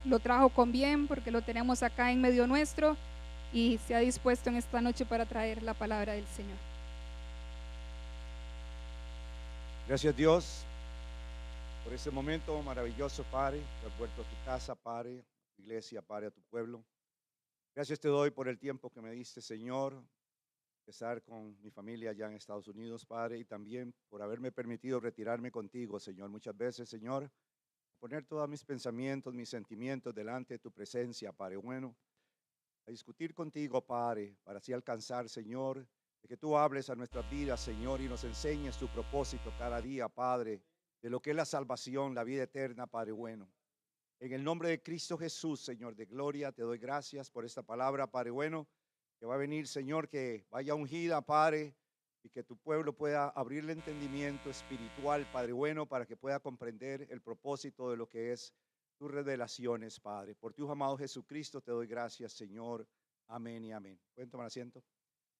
lo trajo con bien porque lo tenemos acá en medio nuestro y se ha dispuesto en esta noche para traer la palabra del Señor. Gracias Dios por este momento maravilloso, Padre. Te has vuelto a tu casa, Padre, a tu iglesia, Padre, a tu pueblo. Gracias te doy por el tiempo que me diste, Señor, estar con mi familia allá en Estados Unidos, Padre, y también por haberme permitido retirarme contigo, Señor. Muchas veces, Señor, poner todos mis pensamientos, mis sentimientos delante de tu presencia, Padre bueno, a discutir contigo, Padre, para así alcanzar, Señor, de que tú hables a nuestras vidas, Señor, y nos enseñes tu propósito cada día, Padre, de lo que es la salvación, la vida eterna, Padre bueno. En el nombre de Cristo Jesús, Señor de gloria, te doy gracias por esta palabra, Padre bueno, que va a venir, Señor, que vaya ungida, Padre, y que tu pueblo pueda abrir el entendimiento espiritual, Padre bueno, para que pueda comprender el propósito de lo que es tus revelaciones, Padre. Por tu amado Jesucristo te doy gracias, Señor. Amén y amén. ¿Pueden tomar asiento?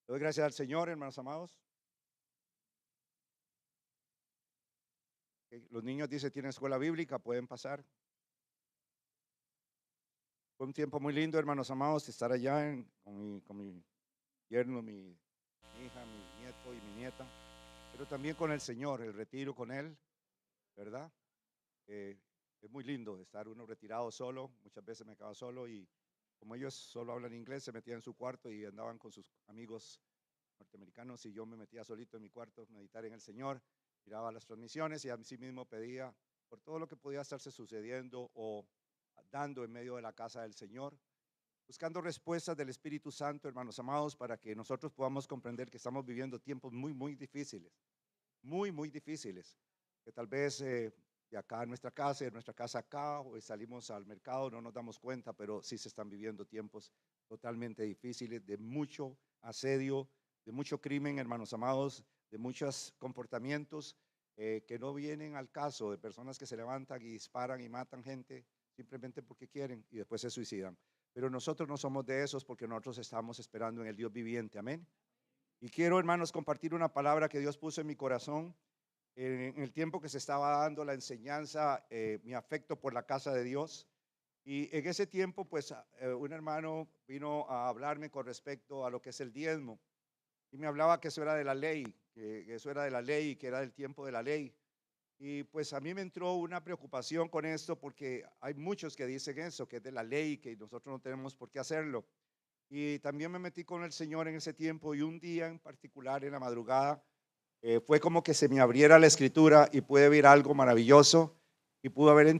Le doy gracias al Señor, hermanos amados. Los niños dicen tienen escuela bíblica, pueden pasar. Fue un tiempo muy lindo, hermanos amados, estar allá con mi yerno, mi hija, mi nieto y mi nieta, pero también con el Señor, el retiro con Él, ¿verdad? Es muy lindo estar uno retirado solo. Muchas veces me quedaba solo y como ellos solo hablan inglés, se metían en su cuarto y andaban con sus amigos norteamericanos y yo me metía solito en mi cuarto a meditar en el Señor, miraba las transmisiones y a sí mismo pedía por todo lo que podía estarse sucediendo o dando en medio de la casa del Señor, buscando respuestas del Espíritu Santo, hermanos amados, para que nosotros podamos comprender que estamos viviendo tiempos muy, muy difíciles, muy, muy difíciles, que tal vez de acá en nuestra casa, de nuestra casa acá, o salimos al mercado, no nos damos cuenta, pero sí se están viviendo tiempos totalmente difíciles, de mucho asedio, de mucho crimen, hermanos amados, de muchos comportamientos que no vienen al caso, de personas que se levantan y disparan y matan gente simplemente porque quieren y después se suicidan. Pero nosotros no somos de esos porque nosotros estamos esperando en el Dios viviente, amén. Y quiero, hermanos, compartir una palabra que Dios puso en mi corazón en el tiempo que se estaba dando la enseñanza, mi afecto por la casa de Dios. Y en ese tiempo, pues, un hermano vino a hablarme con respecto a lo que es el diezmo. Y me hablaba que eso era de la ley, que eso era de la ley, que era del tiempo de la ley. Y pues a mí me entró una preocupación con esto porque hay muchos que dicen eso, que es de la ley, que nosotros no tenemos por qué hacerlo. Y también me metí con el Señor en ese tiempo y un día en particular en la madrugada fue como que se me abriera la escritura y pude ver algo maravilloso y pude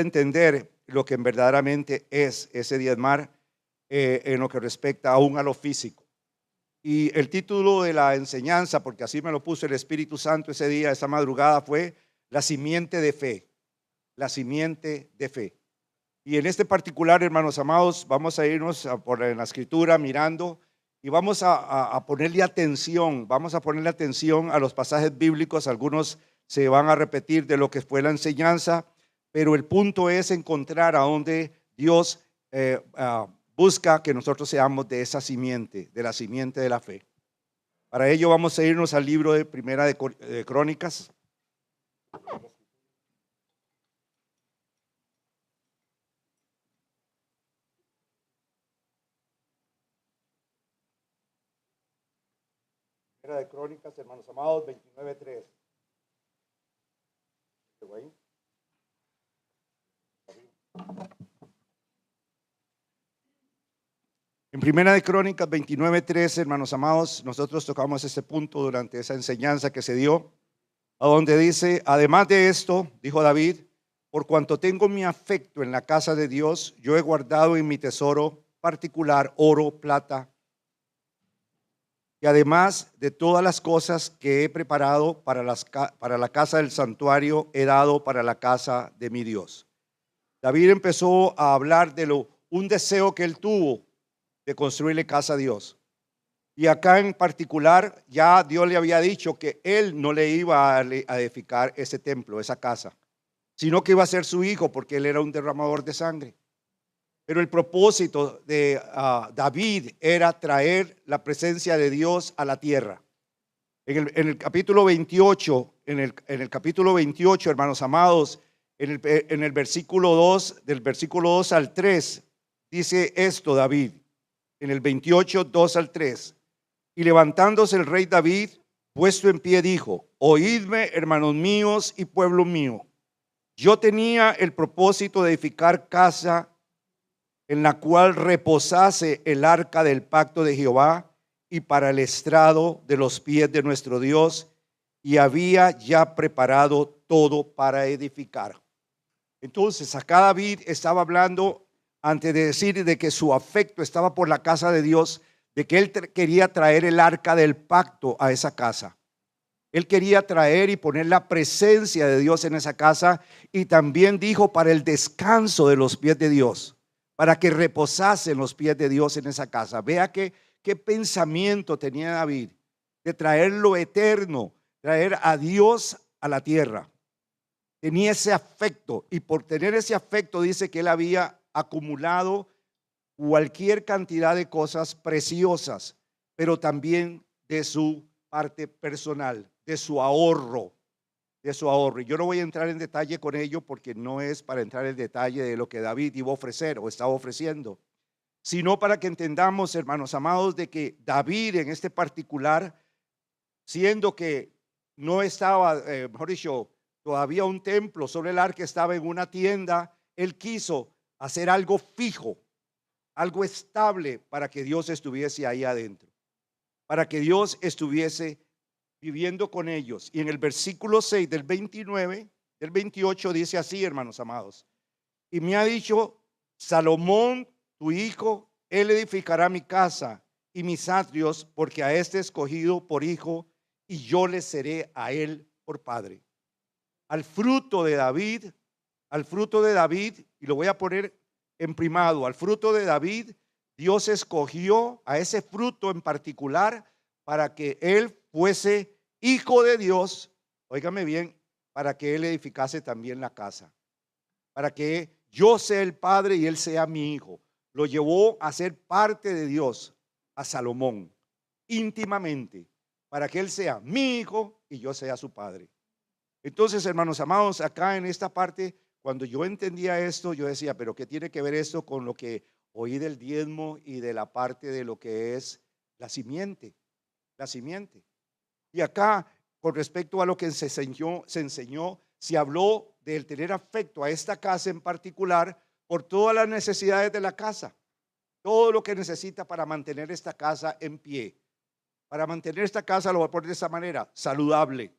entender lo que verdaderamente es ese diezmar en lo que respecta aún a lo físico. Y el título de la enseñanza, porque así me lo puso el Espíritu Santo ese día, esa madrugada, fue La simiente de fe, la simiente de fe. Y en este particular, hermanos amados, vamos a irnos por en la escritura mirando y vamos a ponerle atención, vamos a ponerle atención a los pasajes bíblicos. Algunos se van a repetir de lo que fue la enseñanza, pero el punto es encontrar a donde Dios busca que nosotros seamos de esa simiente, de la simiente de la fe. Para ello vamos a irnos al libro de Primera de Crónicas. Primera de Crónicas, hermanos amados, 29:3. En Primera de Crónicas 29:3, hermanos amados, nosotros tocamos ese punto durante esa enseñanza que se dio, a donde dice, además de esto, dijo David, por cuanto tengo mi afecto en la casa de Dios, yo he guardado en mi tesoro particular oro, plata, y además de todas las cosas que he preparado para la casa del santuario, he dado para la casa de mi Dios. David empezó a hablar de un deseo que él tuvo de construirle casa a Dios. Y acá en particular ya Dios le había dicho que él no le iba a edificar ese templo, esa casa, sino que iba a ser su hijo porque él era un derramador de sangre. Pero el propósito de David era traer la presencia de Dios a la tierra. En el capítulo 28, en el capítulo 28, hermanos amados, En el versículo 2, del versículo 2 al 3, dice esto David. En el 28, 2 al 3. Y levantándose el rey David, puesto en pie, dijo: oídme, hermanos míos y pueblo mío. Yo tenía el propósito de edificar casa en la cual reposase el arca del pacto de Jehová y para el estrado de los pies de nuestro Dios, y había ya preparado todo para edificar. Entonces acá David estaba hablando, antes de decir de que su afecto estaba por la casa de Dios, de que él quería traer el arca del pacto a esa casa. Él quería traer y poner la presencia de Dios en esa casa, y también dijo para el descanso de los pies de Dios, para que reposasen los pies de Dios en esa casa. Vea qué pensamiento tenía David de traer lo eterno, traer a Dios a la tierra. Tenía ese afecto, y por tener ese afecto dice que él había acumulado cualquier cantidad de cosas preciosas, pero también de su parte personal, de su ahorro. Y yo no voy a entrar en detalle con ello, porque no es para entrar en detalle de lo que David iba a ofrecer o estaba ofreciendo, sino para que entendamos, hermanos amados, de que David en este particular, siendo que no estaba, mejor dicho, todavía un templo sobre el arca, estaba en una tienda, él quiso hacer algo fijo, algo estable, para que Dios estuviese ahí adentro, para que Dios estuviese viviendo con ellos. Y en el versículo 6 del 29, del 28 dice así, hermanos amados: y me ha dicho Salomón, tu hijo, él edificará mi casa y mis atrios, porque a este escogido por hijo, y yo le seré a él por padre. Al fruto de David, y lo voy a poner en primado, al fruto de David, Dios escogió a ese fruto en particular para que él fuese hijo de Dios. Óigame bien, para que él edificase también la casa, para que yo sea el padre y él sea mi hijo. Lo llevó a ser parte de Dios a Salomón íntimamente, para que él sea mi hijo y yo sea su padre. Entonces, hermanos amados, acá en esta parte, cuando yo entendía esto, yo decía, pero ¿qué tiene que ver esto con lo que oí del diezmo y de la parte de lo que es la simiente? La simiente. Y acá, con respecto a lo que se enseñó, se habló del tener afecto a esta casa en particular por todas las necesidades de la casa, todo lo que necesita para mantener esta casa en pie. Para mantener esta casa, lo voy a poner de esa manera: saludable,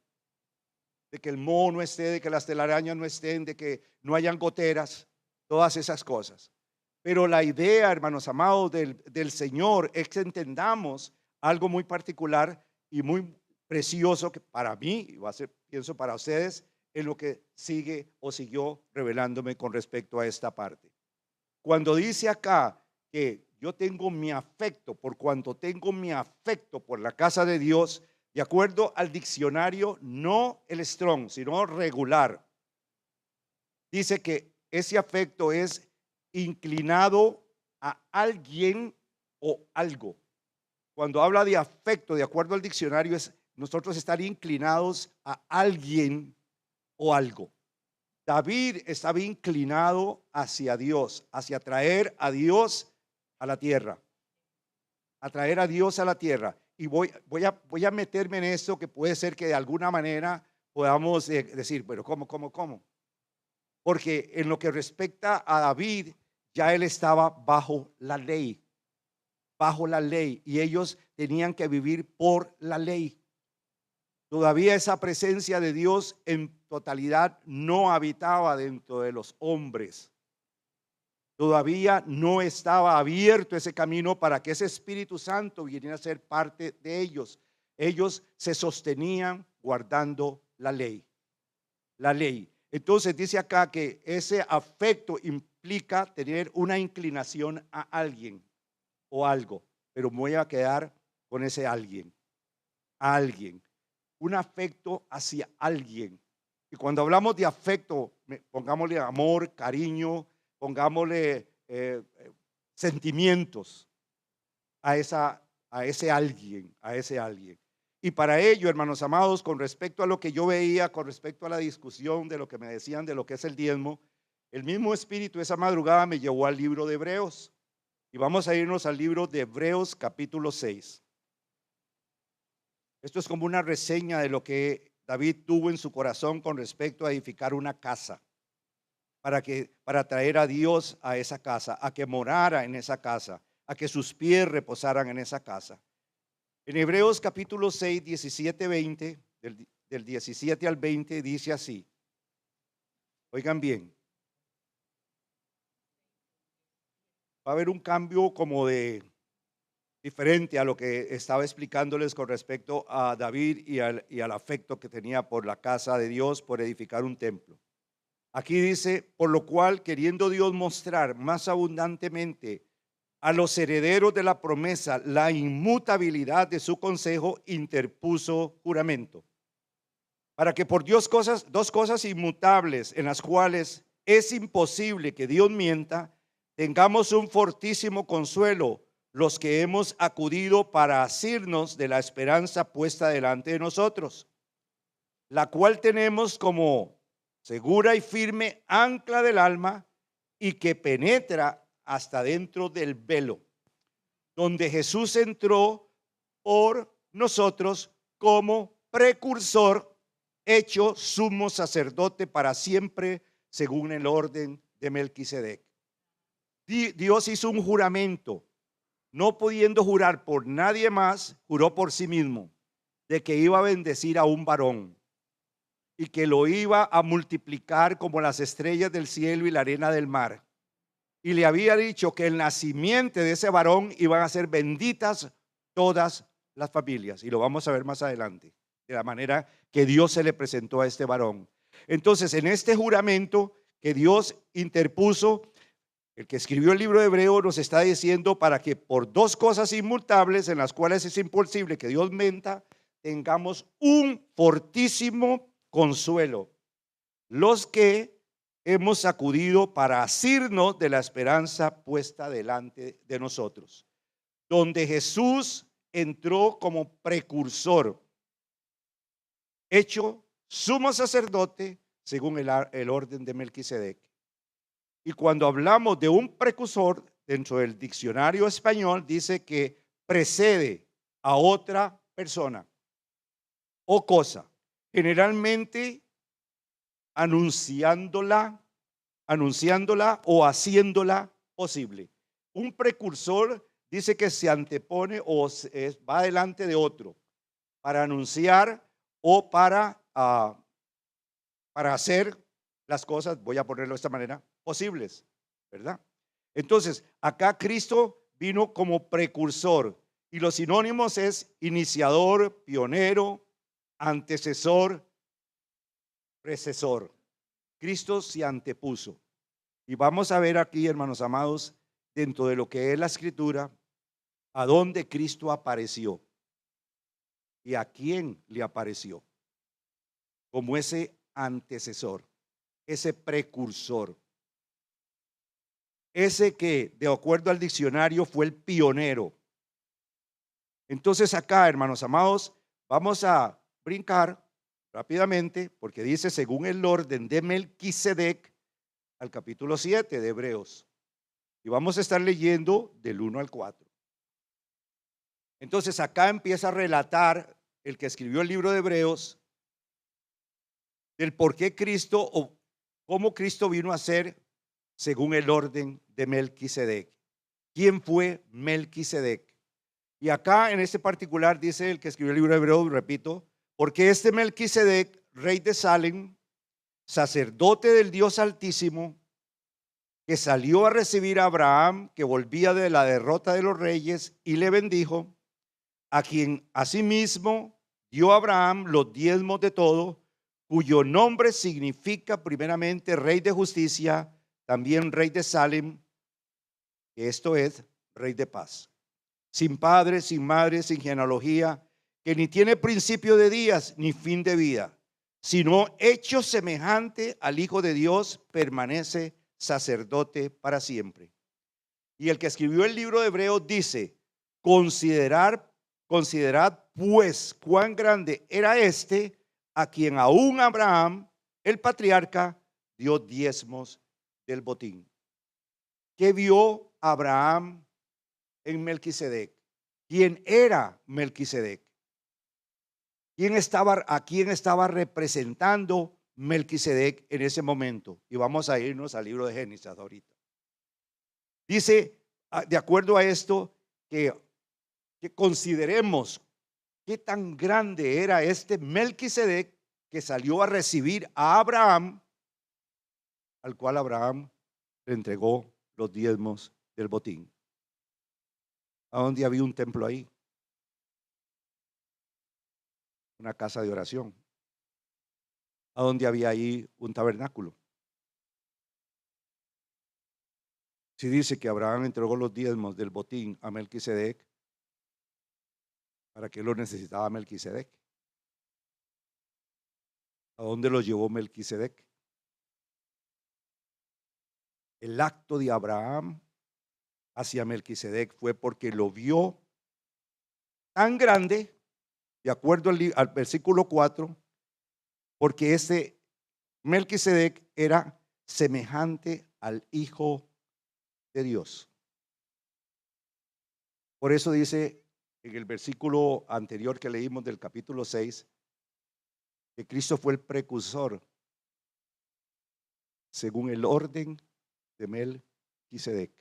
de que el moho no esté, de que las telarañas no estén, de que no hayan goteras, todas esas cosas. Pero la idea, hermanos amados, del Señor es que entendamos algo muy particular y muy precioso, que para mí, y va a ser, pienso, para ustedes, en lo que sigue o siguió revelándome con respecto a esta parte. Cuando dice acá que yo tengo mi afecto, por cuanto tengo mi afecto por la casa de Dios, de acuerdo al diccionario, no el Strong, sino regular, dice que ese afecto es inclinado a alguien o algo. Cuando habla de afecto, de acuerdo al diccionario, es nosotros estar inclinados a alguien o algo. David estaba inclinado hacia Dios, hacia traer a Dios a la tierra, a traer a Dios a la tierra. Y voy a meterme en esto, que puede ser que de alguna manera podamos decir, pero ¿cómo? Porque en lo que respecta a David, ya él estaba bajo la ley, y ellos tenían que vivir por la ley. Todavía esa presencia de Dios en totalidad no habitaba dentro de los hombres. Todavía no estaba abierto ese camino para que ese Espíritu Santo viniera a ser parte de ellos. Ellos se sostenían guardando la ley. La ley. Entonces dice acá que ese afecto implica tener una inclinación a alguien o algo, pero me voy a quedar con ese alguien. A alguien. Un afecto hacia alguien. Y cuando hablamos de afecto, pongámosle amor, cariño, pongámosle sentimientos a ese alguien, Y para ello, hermanos amados, con respecto a lo que yo veía, con respecto a la discusión de lo que me decían de lo que es el diezmo, el mismo Espíritu esa madrugada me llevó al libro de Hebreos. Y vamos a irnos al libro de Hebreos capítulo 6. Esto es como una reseña de lo que David tuvo en su corazón con respecto a edificar una casa, para traer a Dios a esa casa, a que morara en esa casa, a que sus pies reposaran en esa casa. En Hebreos capítulo 6, 17, 20, del 17 al 20 dice así. Oigan bien. Va a haber un cambio como de diferente a lo que estaba explicándoles con respecto a David y al afecto que tenía por la casa de Dios, por edificar un templo. Aquí dice, por lo cual, queriendo Dios mostrar más abundantemente a los herederos de la promesa la inmutabilidad de su consejo, interpuso juramento. Para que por Dios dos cosas inmutables en las cuales es imposible que Dios mienta, tengamos un fortísimo consuelo los que hemos acudido para asirnos de la esperanza puesta delante de nosotros, la cual tenemos como segura y firme ancla del alma y que penetra hasta dentro del velo, donde Jesús entró por nosotros como precursor, hecho sumo sacerdote para siempre, según el orden de Melquisedec. Dios hizo un juramento, no pudiendo jurar por nadie más, juró por sí mismo, de que iba a bendecir a un varón y que lo iba a multiplicar como las estrellas del cielo y la arena del mar. Y le había dicho que el nacimiento de ese varón iban a ser benditas todas las familias. Y lo vamos a ver más adelante, de la manera que Dios se le presentó a este varón. Entonces, en este juramento que Dios interpuso, el que escribió el libro de Hebreos nos está diciendo para que por dos cosas inmutables en las cuales es imposible que Dios menta, tengamos un fortísimo consuelo, los que hemos acudido para asirnos de la esperanza puesta delante de nosotros, donde Jesús entró como precursor, hecho sumo sacerdote según el orden de Melquisedec. Y cuando hablamos de un precursor, dentro del diccionario español dice que precede a otra persona o cosa, generalmente anunciándola o haciéndola posible. Un precursor dice que se antepone o va delante de otro para anunciar o para hacer las cosas, voy a ponerlo de esta manera, posibles, ¿verdad? Entonces, acá Cristo vino como precursor y los sinónimos es iniciador, pionero, antecesor, precesor. Cristo se antepuso. Y vamos a ver aquí, hermanos amados, dentro de lo que es la escritura, a dónde Cristo apareció y a quién le apareció como ese antecesor, ese precursor, ese que de acuerdo al diccionario fue el pionero. Entonces acá, hermanos amados, vamos a brincar rápidamente porque dice según el orden de Melquisedec al capítulo 7 de Hebreos y vamos a estar leyendo del 1 al 4. Entonces acá empieza a relatar el que escribió el libro de Hebreos del por qué Cristo o cómo Cristo vino a ser según el orden de Melquisedec. ¿Quién fue Melquisedec? Y acá en este particular dice el que escribió el libro de Hebreos, repito, porque este Melquisedec, rey de Salem, sacerdote del Dios Altísimo, que salió a recibir a Abraham, que volvía de la derrota de los reyes, y le bendijo, a quien asimismo dio a Abraham los diezmos de todo, cuyo nombre significa primeramente rey de justicia, también rey de Salem, que esto es rey de paz. Sin padre, sin madre, sin genealogía, que ni tiene principio de días ni fin de vida, sino hecho semejante al Hijo de Dios, permanece sacerdote para siempre. Y el que escribió el libro de Hebreos dice, considerad pues cuán grande era este a quien aún Abraham, el patriarca, dio diezmos del botín. ¿Qué vio Abraham en Melquisedec? ¿Quién era Melquisedec? ¿A quién estaba representando Melquisedec en ese momento? Y vamos a irnos al libro de Génesis ahorita. Dice, de acuerdo a esto, que consideremos qué tan grande era este Melquisedec que salió a recibir a Abraham, al cual Abraham le entregó los diezmos del botín. ¿A dónde había un templo ahí? Una casa de oración. ¿A dónde había ahí un tabernáculo? Si dice que Abraham entregó los diezmos del botín a Melquisedec, ¿para qué lo necesitaba Melquisedec? ¿A dónde lo llevó Melquisedec? El acto de Abraham hacia Melquisedec fue porque lo vio tan grande, de acuerdo al versículo 4, porque ese Melquisedec era semejante al Hijo de Dios. Por eso dice en el versículo anterior que leímos del capítulo 6, que Cristo fue el precursor según el orden de Melquisedec.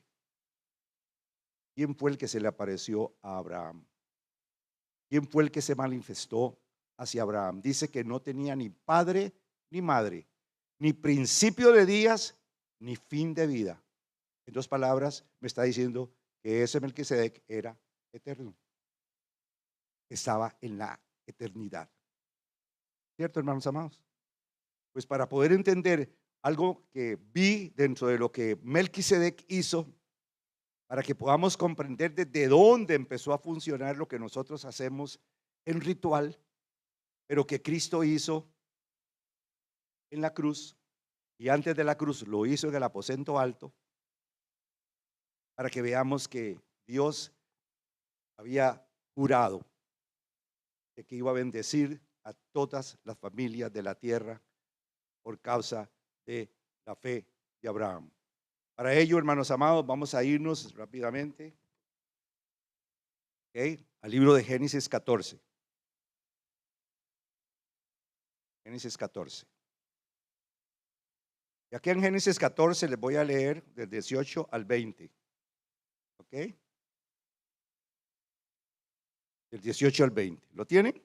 ¿Quién fue el que se le apareció a Abraham? ¿Quién fue el que se manifestó hacia Abraham? Dice que no tenía ni padre ni madre, ni principio de días, ni fin de vida. En dos palabras, me está diciendo que ese Melquisedec era eterno. Estaba en la eternidad. ¿Cierto, hermanos amados? Pues para poder entender algo que vi dentro de lo que Melquisedec hizo, para que podamos comprender desde dónde empezó a funcionar lo que nosotros hacemos en ritual, pero que Cristo hizo en la cruz, y antes de la cruz lo hizo en el aposento alto, para que veamos que Dios había jurado de que iba a bendecir a todas las familias de la tierra por causa de la fe de Abraham. Para ello, hermanos amados, vamos a irnos rápidamente, al libro de Génesis 14. Génesis 14. Y aquí en Génesis 14 les voy a leer del 18 al 20. ¿Ok? Del 18 al 20. ¿Lo tienen?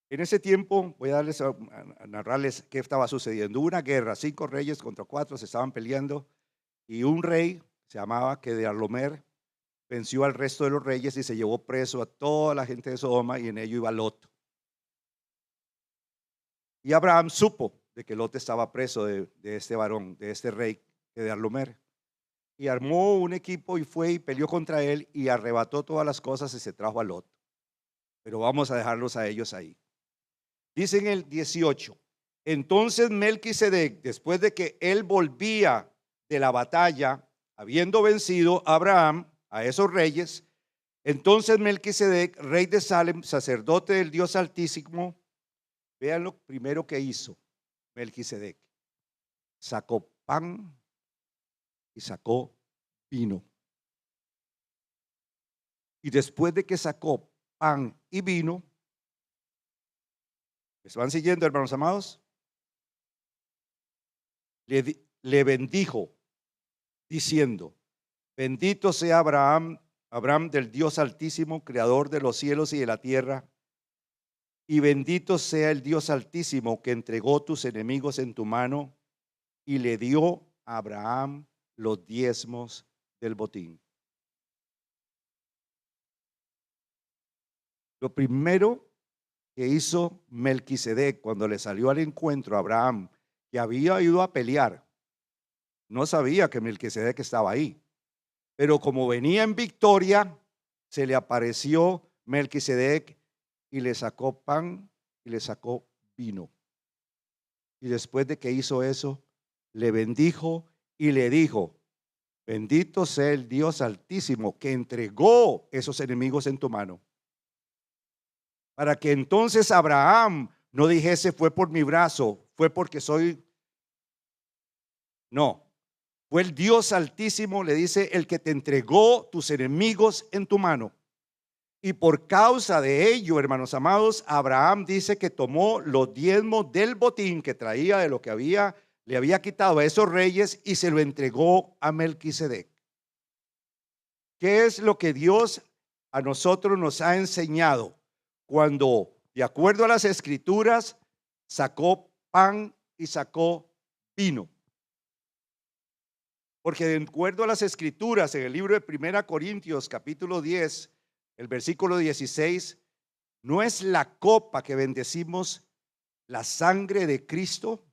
En ese tiempo voy a narrarles qué estaba sucediendo. Hubo una guerra, 5 reyes contra 4 se estaban peleando, y un rey se llamaba Kedorlaomer venció al resto de los reyes y se llevó preso a toda la gente de Sodoma, y en ello iba Lot. Y Abraham supo de que Lot estaba preso de este varón, de este rey Kedorlaomer, y armó un equipo y fue y peleó contra él y arrebató todas las cosas y se trajo a Lot. Pero vamos a dejarlos a ellos ahí. Dice en el 18, entonces Melquisedec, después de que él volvía de la batalla, habiendo vencido a Abraham, a esos reyes, entonces Melquisedec, rey de Salem, sacerdote del Dios Altísimo, vean lo primero que hizo Melquisedec: sacó pan y sacó vino. Y después de que sacó pan y vino, ¿me van siguiendo, hermanos amados? Le bendijo diciendo: bendito sea Abraham del Dios Altísimo, creador de los cielos y de la tierra, y bendito sea el Dios Altísimo que entregó tus enemigos en tu mano y le dio a Abraham los diezmos del botín. Lo primero que hizo Melquisedec cuando le salió al encuentro a Abraham, que había ido a pelear, no sabía que Melquisedec estaba ahí, pero como venía en victoria, se le apareció Melquisedec y le sacó pan y le sacó vino. Y después de que hizo eso, le bendijo y le dijo: Bendito sea el Dios Altísimo que entregó esos enemigos en tu mano. Para que entonces Abraham no dijese fue por mi brazo, fue porque soy. No, fue el Dios Altísimo, le dice, el que te entregó tus enemigos en tu mano. Y por causa de ello, hermanos amados, Abraham dice que tomó los diezmos del botín que traía de lo que le había quitado a esos reyes y se lo entregó a Melquisedec. ¿Qué es lo que Dios a nosotros nos ha enseñado? Cuando, de acuerdo a las escrituras, sacó pan y sacó vino. Porque de acuerdo a las escrituras, en el libro de 1 Corintios capítulo 10, el versículo 16, ¿no es la copa que bendecimos la sangre de Cristo?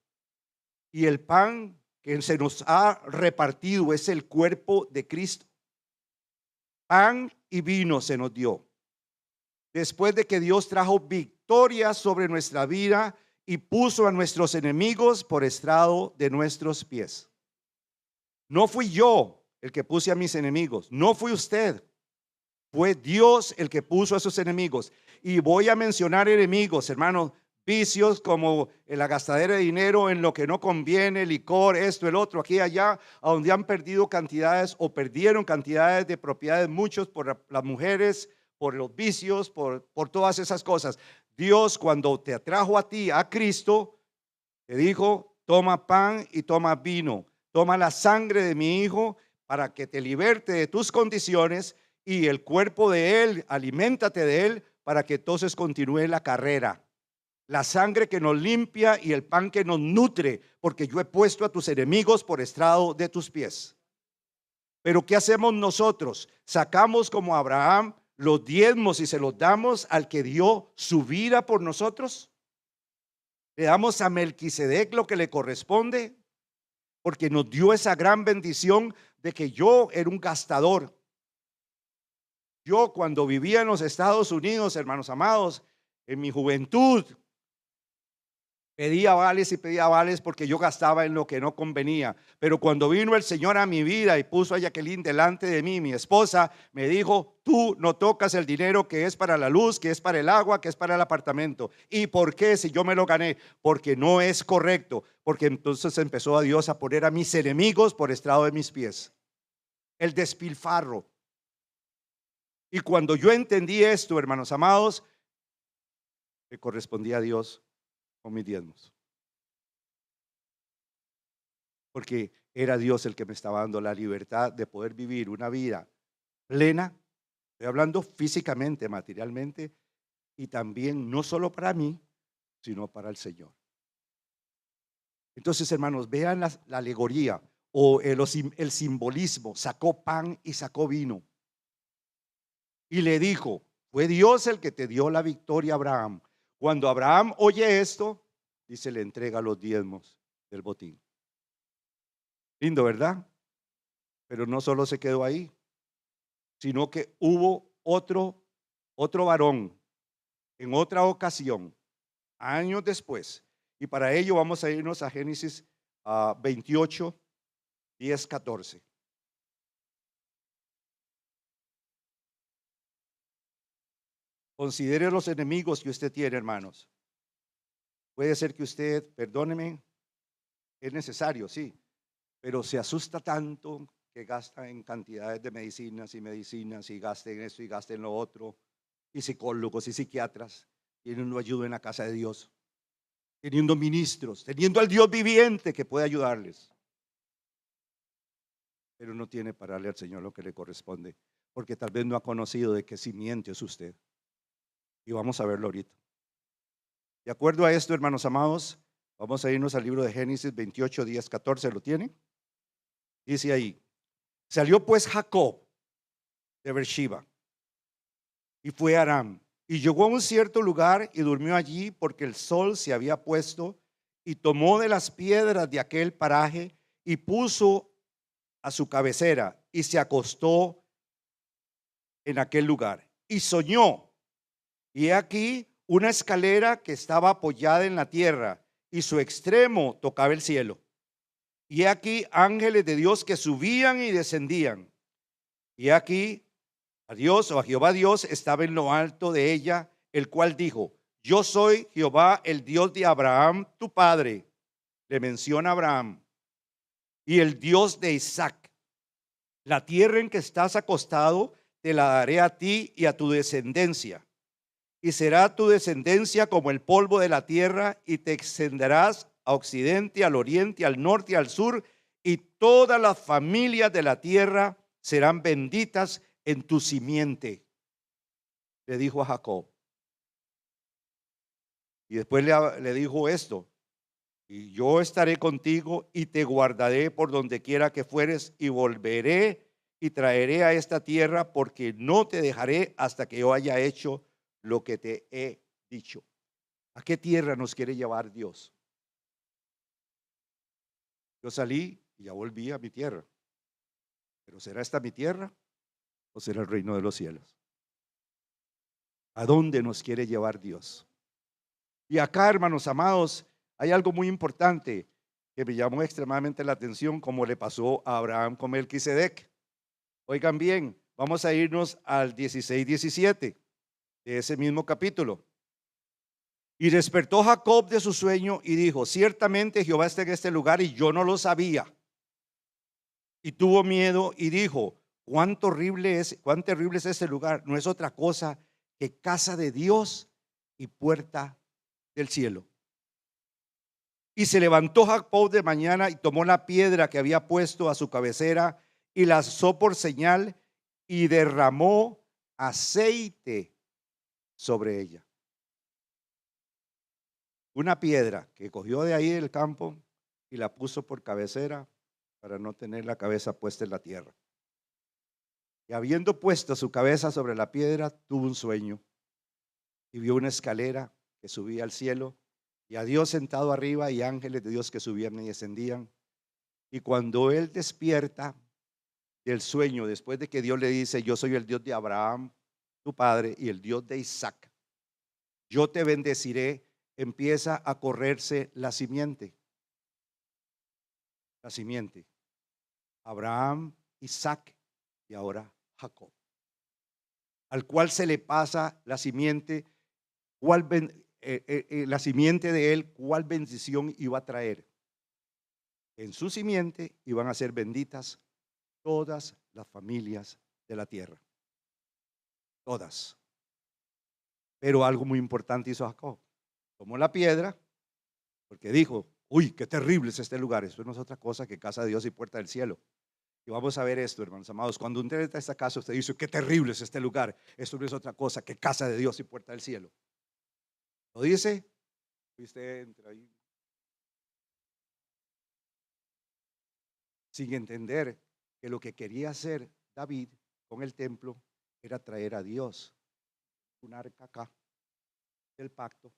Y el pan que se nos ha repartido es el cuerpo de Cristo. Pan y vino se nos dio. Después de que Dios trajo victoria sobre nuestra vida y puso a nuestros enemigos por estrado de nuestros pies. No fui yo el que puse a mis enemigos, no fue usted. Fue Dios el que puso a sus enemigos. Y voy a mencionar enemigos, hermanos, vicios como la gastadera de dinero en lo que no conviene, licor, esto, el otro, aquí y allá, a donde han perdido cantidades o perdieron cantidades de propiedades, muchos por las mujeres, por los vicios, por todas esas cosas. Dios, cuando te atrajo a ti, a Cristo, te dijo, toma pan y toma vino, toma la sangre de mi hijo para que te liberte de tus condiciones y el cuerpo de él, aliméntate de él para que entonces continúe la carrera. La sangre que nos limpia y el pan que nos nutre, porque yo he puesto a tus enemigos por estrado de tus pies. Pero ¿qué hacemos nosotros? Sacamos como Abraham los diezmos y se los damos al que dio su vida por nosotros. Le damos a Melquisedec lo que le corresponde, porque nos dio esa gran bendición de que yo era un gastador. Yo cuando vivía en los Estados Unidos, hermanos amados, en mi juventud, pedía vales porque yo gastaba en lo que no convenía. Pero cuando vino el Señor a mi vida y puso a Jacqueline delante de mí, mi esposa, me dijo, tú no tocas el dinero que es para la luz, que es para el agua, que es para el apartamento. ¿Y por qué si yo me lo gané? Porque no es correcto. Porque entonces empezó a Dios a poner a mis enemigos por estrado de mis pies. El despilfarro. Y cuando yo entendí esto, hermanos amados, le correspondía a Dios con mis diezmos, porque era Dios el que me estaba dando la libertad de poder vivir una vida plena. Estoy hablando físicamente, materialmente, y también no solo para mí, sino para el Señor. Entonces, hermanos, vean la alegoría o el simbolismo. Sacó pan y sacó vino y le dijo, fue Dios el que te dio la victoria a Abraham. Cuando Abraham oye esto, dice, le entrega los diezmos del botín. Lindo, ¿verdad? Pero no solo se quedó ahí, sino que hubo otro varón en otra ocasión, años después. Y para ello vamos a irnos a Génesis 28, 10, 14. Considere los enemigos que usted tiene, hermanos. Puede ser que usted, perdóneme, es necesario, sí, pero se asusta tanto que gasta en cantidades de medicinas y gaste en esto y gaste en lo otro, y psicólogos y psiquiatras, tienen ayuda en la casa de Dios, teniendo ministros, teniendo al Dios viviente que puede ayudarles, pero no tiene para darle al Señor lo que le corresponde, porque tal vez no ha conocido de qué simiente es usted. Y vamos a verlo ahorita. De acuerdo a esto, hermanos amados, vamos a irnos al libro de Génesis 28, 10, 14. ¿Lo tiene? Dice ahí, salió pues Jacob de Beersheba y fue a Aram y llegó a un cierto lugar y durmió allí porque el sol se había puesto, y tomó de las piedras de aquel paraje y puso a su cabecera y se acostó en aquel lugar y soñó. Y he aquí una escalera que estaba apoyada en la tierra y su extremo tocaba el cielo. y aquí ángeles de Dios que subían y descendían. Y aquí a Dios o a Jehová Dios estaba en lo alto de ella, el cual dijo: yo soy Jehová, el Dios de Abraham, tu padre. Le menciona a Abraham. Y el Dios de Isaac. La tierra en que estás acostado te la daré a ti y a tu descendencia. Y será tu descendencia como el polvo de la tierra, y te extenderás a occidente, al oriente, al norte y al sur, y todas las familias de la tierra serán benditas en tu simiente, le dijo a Jacob. Y después le dijo esto: y yo estaré contigo y te guardaré por donde quiera que fueres, y volveré y traeré a esta tierra, porque no te dejaré hasta que yo haya hecho lo que te he dicho. ¿A qué tierra nos quiere llevar Dios? Yo salí y ya volví a mi tierra. Pero ¿será esta mi tierra o será el reino de los cielos? ¿A dónde nos quiere llevar Dios? Y acá, hermanos amados, hay algo muy importante que me llamó extremadamente la atención, como le pasó a Abraham con Melquisedec. Oigan bien, vamos a irnos al 16-17 de ese mismo capítulo. Y despertó Jacob de su sueño y dijo: ciertamente Jehová está en este lugar y yo no lo sabía. Y tuvo miedo y dijo: cuán terrible es este lugar. No es otra cosa que casa de Dios y puerta del cielo. Y se levantó Jacob de mañana y tomó la piedra que había puesto a su cabecera y la alzó por señal y derramó aceite sobre ella. Una piedra que cogió de ahí del campo y la puso por cabecera para no tener la cabeza puesta en la tierra. Y habiendo puesto su cabeza sobre la piedra, tuvo un sueño y vio una escalera que subía al cielo y a Dios sentado arriba y ángeles de Dios que subían y descendían. Y cuando él despierta del sueño, después de que Dios le dice: yo soy el Dios de Abraham, tu padre, y el Dios de Isaac, yo te bendeciré, empieza a correrse la simiente. La simiente. Abraham, Isaac y ahora Jacob. Al cual se le pasa la simiente, la simiente de él, cuál bendición iba a traer. En su simiente iban a ser benditas todas las familias de la tierra. Todas. Pero algo muy importante hizo Jacob. Tomó la piedra porque dijo: uy, qué terrible es este lugar. Esto no es otra cosa que casa de Dios y puerta del cielo. Y vamos a ver esto, hermanos amados. Cuando usted entra a esta casa, usted dice: qué terrible es este lugar. Esto no es otra cosa que casa de Dios y puerta del cielo. ¿Lo dice? Y usted entra ahí sin entender que lo que quería hacer David con el templo era traer a Dios un arca acá del pacto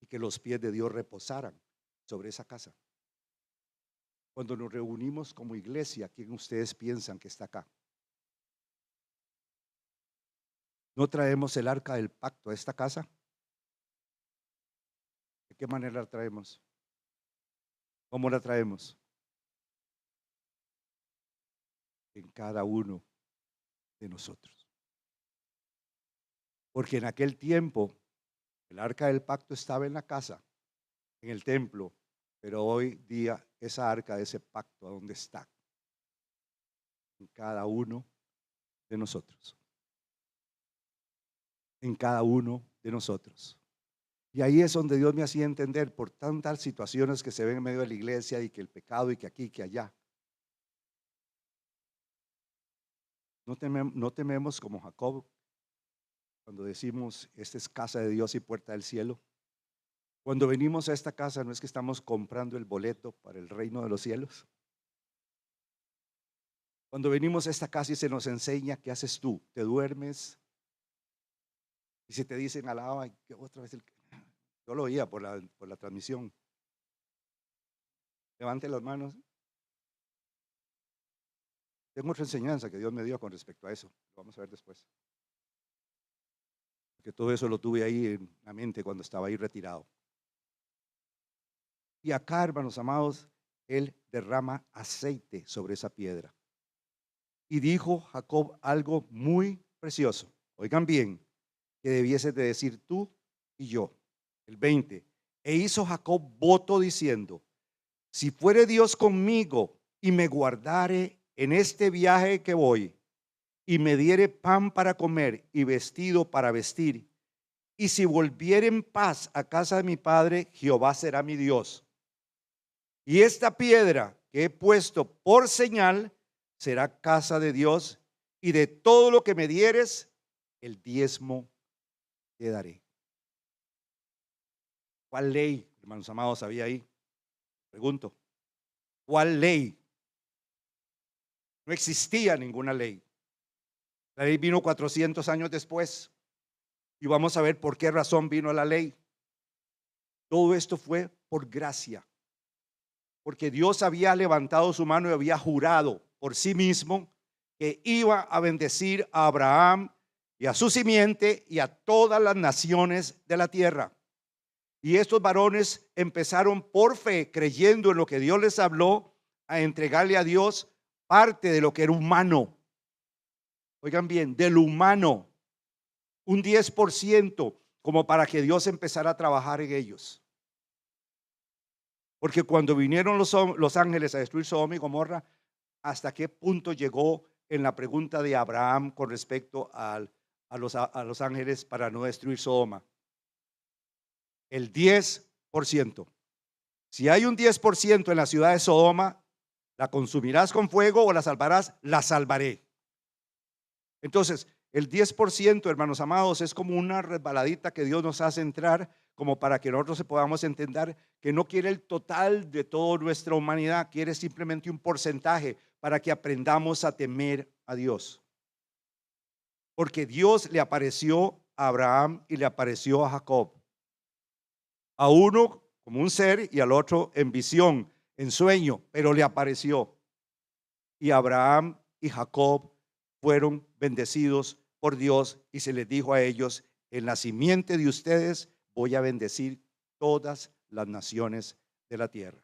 y que los pies de Dios reposaran sobre esa casa. Cuando nos reunimos como iglesia, ¿quién ustedes piensan que está acá? ¿No traemos el arca del pacto a esta casa? ¿De qué manera la traemos? ¿Cómo la traemos? En cada uno de nosotros. Porque en aquel tiempo el arca del pacto estaba en la casa, en el templo, pero hoy día esa arca de ese pacto, ¿a dónde está? En cada uno de nosotros. En cada uno de nosotros. Y ahí es donde Dios me hacía entender, por tantas situaciones que se ven en medio de la iglesia, y que el pecado, y que aquí, que allá. No tememos como Jacob cuando decimos: esta es casa de Dios y puerta del cielo. Cuando venimos a esta casa, no es que estamos comprando el boleto para el reino de los cielos. Cuando venimos a esta casa y se nos enseña, ¿qué haces tú? ¿Te duermes? Y si te dicen alaba, que otra vez yo lo oía por la transmisión. Levante las manos. Tengo otra enseñanza que Dios me dio con respecto a eso. Lo vamos a ver después. Porque todo eso lo tuve ahí en la mente cuando estaba ahí retirado. Y acá, hermanos amados, Él derrama aceite sobre esa piedra. Y dijo Jacob algo muy precioso. Oigan bien, que debieses de decir tú y yo. El 20. E hizo Jacob voto diciendo: si fuere Dios conmigo y me guardare en este viaje que voy, y me diere pan para comer y vestido para vestir, y si volviere en paz a casa de mi padre, Jehová será mi Dios. Y esta piedra que he puesto por señal será casa de Dios, y de todo lo que me dieres, el diezmo te daré. ¿Cuál ley, hermanos amados, había ahí? Pregunto, ¿cuál ley? No existía ninguna ley. La ley vino 400 años después. Y vamos a ver por qué razón vino la ley. Todo esto fue por gracia. Porque Dios había levantado su mano y había jurado por sí mismo que iba a bendecir a Abraham y a su simiente y a todas las naciones de la tierra. Y estos varones empezaron por fe, creyendo en lo que Dios les habló, a entregarle a Dios parte de lo que era humano. Oigan bien, del humano, un 10%, como para que Dios empezara a trabajar en ellos. Porque cuando vinieron los ángeles a destruir Sodoma y Gomorra, ¿hasta qué punto llegó en la pregunta de Abraham con respecto a los ángeles para no destruir Sodoma? El 10%. Si hay un 10% en la ciudad de Sodoma, ¿la consumirás con fuego o la salvarás? La salvaré. Entonces, el 10%, hermanos amados, es como una resbaladita que Dios nos hace entrar, como para que nosotros podamos entender que no quiere el total de toda nuestra humanidad, quiere simplemente un porcentaje para que aprendamos a temer a Dios. Porque Dios le apareció a Abraham y le apareció a Jacob. A uno como un ser y al otro en visión, en sueño, pero le apareció. Y Abraham y Jacob fueron bendecidos por Dios y se les dijo a ellos: en la simiente de ustedes voy a bendecir todas las naciones de la tierra.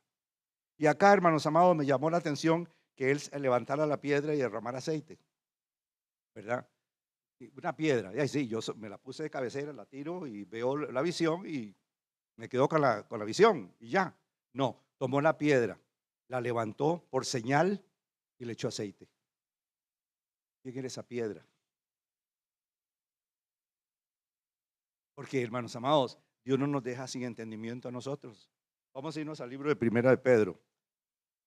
Y acá, hermanos amados, me llamó la atención que él levantara la piedra y derramara aceite, ¿verdad? Una piedra, y ahí sí, yo me la puse de cabecera, la tiro y veo la visión y me quedo con la visión y ya. No, tomó la piedra, la levantó por señal y le echó aceite. ¿Quién era esa piedra? Porque, hermanos amados, Dios no nos deja sin entendimiento a nosotros. Vamos a irnos al libro de Primera de Pedro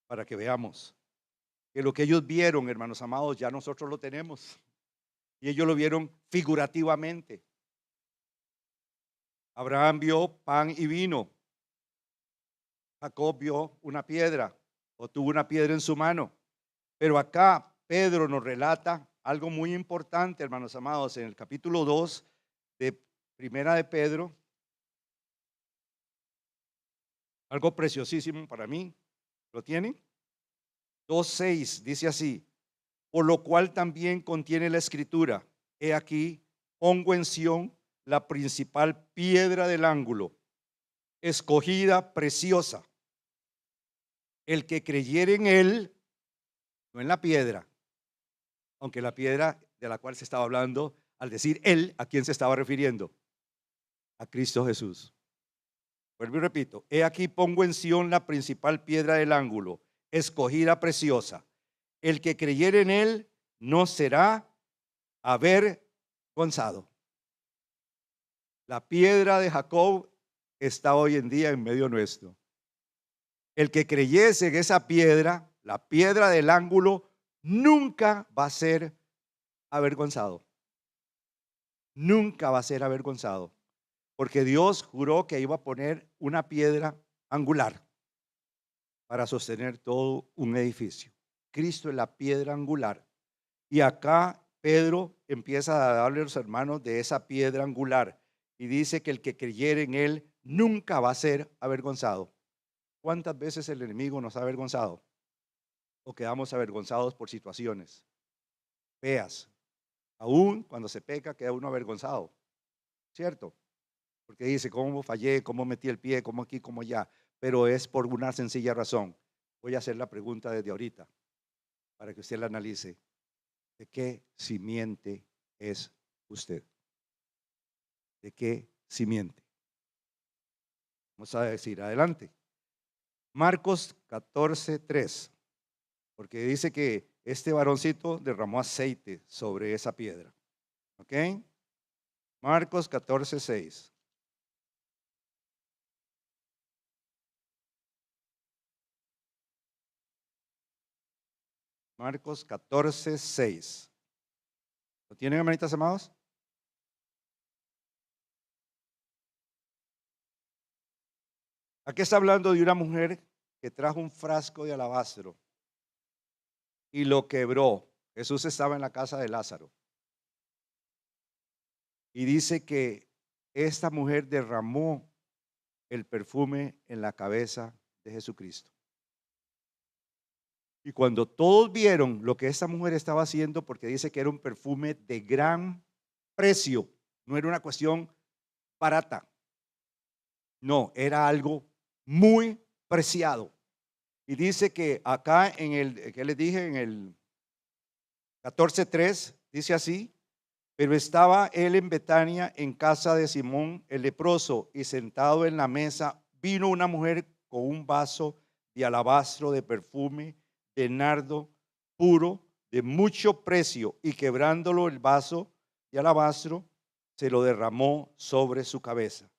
para que veamos que lo que ellos vieron, hermanos amados, ya nosotros lo tenemos. Y ellos lo vieron figurativamente. Abraham vio pan y vino. Jacob vio una piedra o tuvo una piedra en su mano. Pero acá Pedro nos relata algo muy importante, hermanos amados, en el capítulo 2 de Primera de Pedro. Algo preciosísimo para mí. ¿Lo tienen? 2:6 dice así: por lo cual también contiene la escritura: he aquí, pongo en Sión la principal piedra del ángulo, escogida, preciosa. El que creyere en él, no en la piedra, aunque la piedra de la cual se estaba hablando, al decir él, ¿a quién se estaba refiriendo? A Cristo Jesús. Vuelvo y repito: he aquí pongo en Sión la principal piedra del ángulo, escogida, preciosa. El que creyere en él no será avergonzado. La piedra de Jacob está hoy en día en medio nuestro. El que creyese en esa piedra, la piedra del ángulo, nunca va a ser avergonzado. Nunca va a ser avergonzado. Porque Dios juró que iba a poner una piedra angular para sostener todo un edificio. Cristo es la piedra angular. Y acá Pedro empieza a darle a los hermanos de esa piedra angular y dice que el que creyere en él nunca va a ser avergonzado. ¿Cuántas veces el enemigo nos ha avergonzado? O quedamos avergonzados por situaciones feas. Aún cuando se peca queda uno avergonzado, ¿cierto? Porque dice: ¿cómo fallé? ¿Cómo metí el pie? ¿Cómo aquí? ¿Cómo allá? Pero es por una sencilla razón: voy a hacer la pregunta desde ahorita para que usted la analice. ¿De qué simiente es usted? ¿De qué simiente? Vamos a decir, adelante. Marcos 14:3, porque dice que este varoncito derramó aceite sobre esa piedra. ¿Ok? Marcos 14:6. Marcos 14:6. ¿Lo tienen, hermanitas amados? Aquí está hablando de una mujer que trajo un frasco de alabastro y lo quebró. Jesús estaba en la casa de Lázaro. Y dice que esta mujer derramó el perfume en la cabeza de Jesucristo. Y cuando todos vieron lo que esta mujer estaba haciendo, porque dice que era un perfume de gran precio, no era una cuestión barata, no, era algo muy preciado. Y dice que acá en el, ¿qué les dije? En el 14:3 dice así: pero estaba él en Betania, en casa de Simón el leproso, y sentado en la mesa vino una mujer con un vaso de alabastro de perfume de nardo puro de mucho precio, y quebrándolo el vaso de alabastro, se lo derramó sobre su cabeza.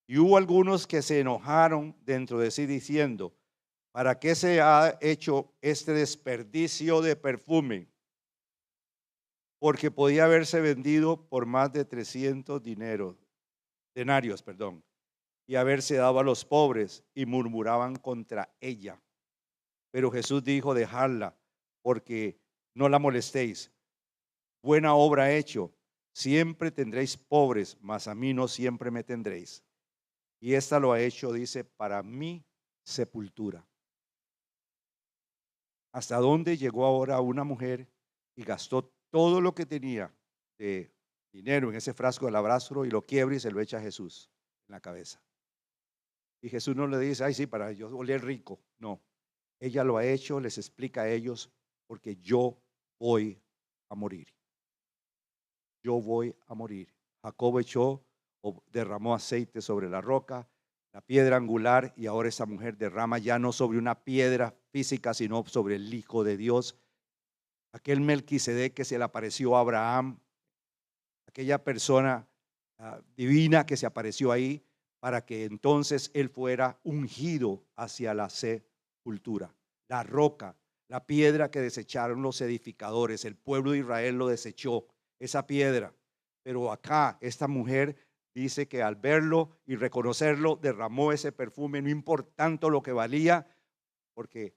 Y hubo algunos que se enojaron dentro de sí diciendo: ¿para qué se ha hecho este desperdicio de perfume? Porque podía haberse vendido por más de 300 denarios, y haberse dado a los pobres, y murmuraban contra ella. Pero Jesús dijo: dejadla, porque no la molestéis. Buena obra ha hecho. Siempre tendréis pobres, mas a mí no siempre me tendréis. Y esta lo ha hecho, dice, para mi sepultura. ¿Hasta dónde llegó ahora una mujer y gastó todo lo que tenía de dinero en ese frasco del alabastro y lo quiebra y se lo echa a Jesús en la cabeza? Y Jesús no le dice: ay, sí, para yo oler rico. No, ella lo ha hecho, les explica a ellos: porque yo voy a morir. Yo voy a morir. Jacob echó o derramó aceite sobre la roca, la piedra angular, y ahora esa mujer derrama ya no sobre una piedra física, sino sobre el Hijo de Dios. Aquel Melquisedec que se le apareció a Abraham, aquella persona divina que se apareció ahí para que entonces él fuera ungido hacia la sepultura. La roca, la piedra que desecharon los edificadores, el pueblo de Israel lo desechó, esa piedra. Pero acá esta mujer dice que al verlo y reconocerlo derramó ese perfume, no importando lo que valía, porque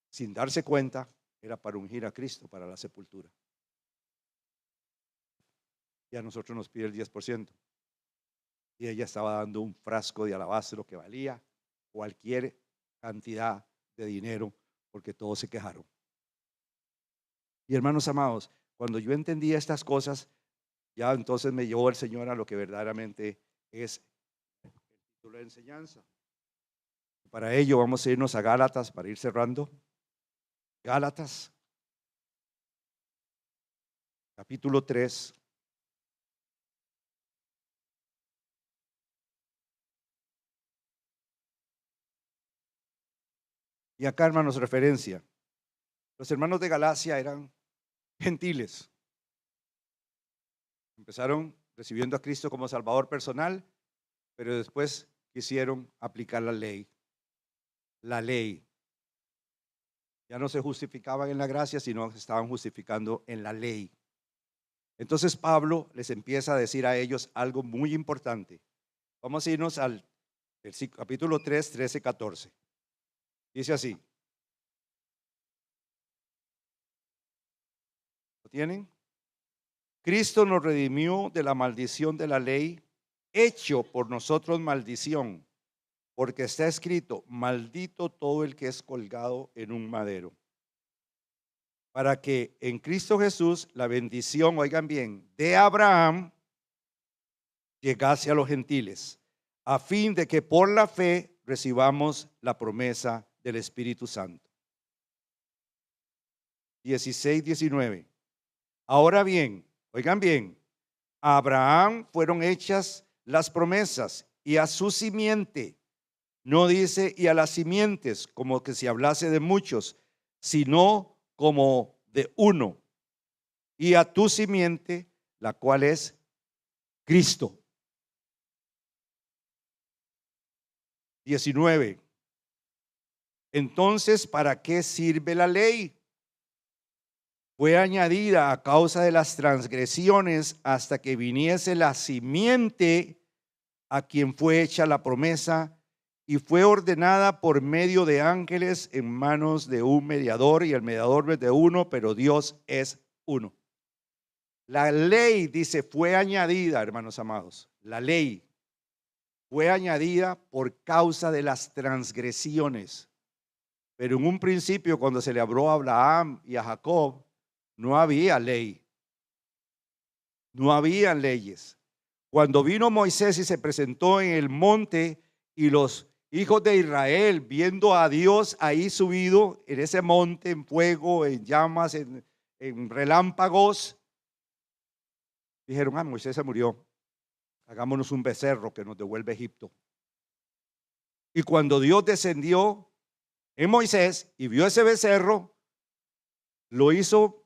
sin darse cuenta era para ungir a Cristo para la sepultura. Y a nosotros nos pide el 10%. Y ella estaba dando un frasco de alabastro que valía cualquier cantidad de dinero, porque todos se quejaron. Y hermanos amados, cuando yo entendía estas cosas, ya entonces me llevó el Señor a lo que verdaderamente es el título de enseñanza. Para ello vamos a irnos a Gálatas para ir cerrando. Gálatas, capítulo 3. Y acá, hermanos, referencia. Los hermanos de Galacia eran gentiles. Empezaron recibiendo a Cristo como Salvador personal, pero después quisieron aplicar la ley. La ley. Ya no se justificaban en la gracia, sino se estaban justificando en la ley. Entonces Pablo les empieza a decir a ellos algo muy importante. Vamos a irnos al capítulo 3, 13, 14. Dice así. ¿Lo tienen? Cristo nos redimió de la maldición de la ley, hecho por nosotros maldición, porque está escrito: maldito todo el que es colgado en un madero. Para que en Cristo Jesús la bendición, oigan bien, de Abraham llegase a los gentiles, a fin de que por la fe recibamos la promesa del Espíritu Santo. 16, 19. Ahora bien, oigan bien, a Abraham fueron hechas las promesas y a su simiente. No dice y a las simientes, como que si hablase de muchos, sino como de uno. Y a tu simiente, la cual es Cristo. 19. Entonces, ¿para qué sirve la ley? Fue añadida a causa de las transgresiones hasta que viniese la simiente a quien fue hecha la promesa, y fue ordenada por medio de ángeles en manos de un mediador, y el mediador es de uno, pero Dios es uno. La ley, dice, fue añadida, hermanos amados. La ley fue añadida por causa de las transgresiones. Pero en un principio, cuando se le habló a Abraham y a Jacob, no había ley. No habían leyes. Cuando vino Moisés y se presentó en el monte, y los hijos de Israel, viendo a Dios ahí subido en ese monte, en fuego, en llamas, en relámpagos, dijeron: Moisés se murió, hagámonos un becerro que nos devuelve a Egipto. Y cuando Dios descendió en Moisés y vio ese becerro, lo hizo